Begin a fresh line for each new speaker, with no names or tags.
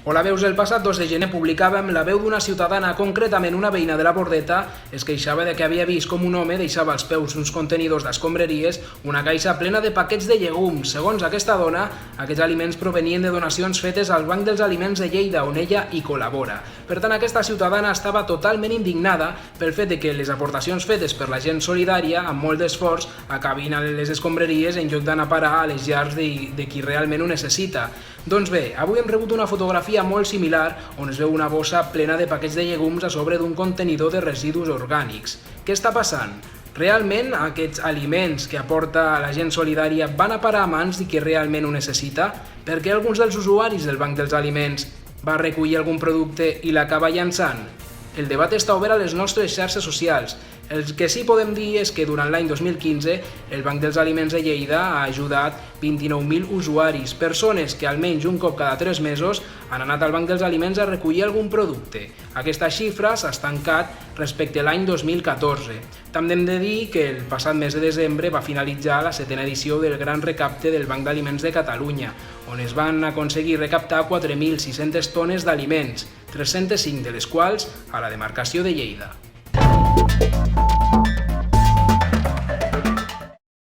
Hola, veus, el passat 2 de gener publicàvem la veu d'una ciutadana, concretament una veïna de la Bordeta, es queixava de que havia vist com un home deixava als peus uns contenidors d'escombraries una caixa plena de paquets de llegums. Segons aquesta dona, aquests aliments provenien de donacions fetes al Banc dels Aliments de Lleida, on ella hi col·labora. Per tant, aquesta ciutadana estava totalment indignada pel fet de que les aportacions fetes per la gent solidària, amb molt d'esforç, acabin a les escombraries en lloc d'anar a parar a les llars de qui realment ho necessita. Doncs bé, avui hem rebut una fotografia molt similar on es veu una bossa plena de paquets de llegums a sobre d'un contenidor de residus orgànics. Què està passant? Realment aquests aliments que aporta la gent solidària van a parar a mans de qui realment ho necessita? Per què alguns dels usuaris del Banc dels Aliments va recollir algun producte i l'acaba llançant? El debat està obert a les nostres xarxes socials. El que sí podem dir és que durant l'any 2015 el Banc dels Aliments de Lleida ha ajudat 29.000 usuaris, persones que almenys un cop cada 3 mesos han anat al Banc dels Aliments a recollir algun producte. Aquesta xifra s'ha estancat respecte a l'any 2014. També hem de dir que el passat mes de desembre va finalitzar la 7a edició del Gran Recapte del Banc d'Aliments de Catalunya, on es van aconseguir recaptar 4.600 tones d'aliments, 305 de les quals a la demarcació de Lleida.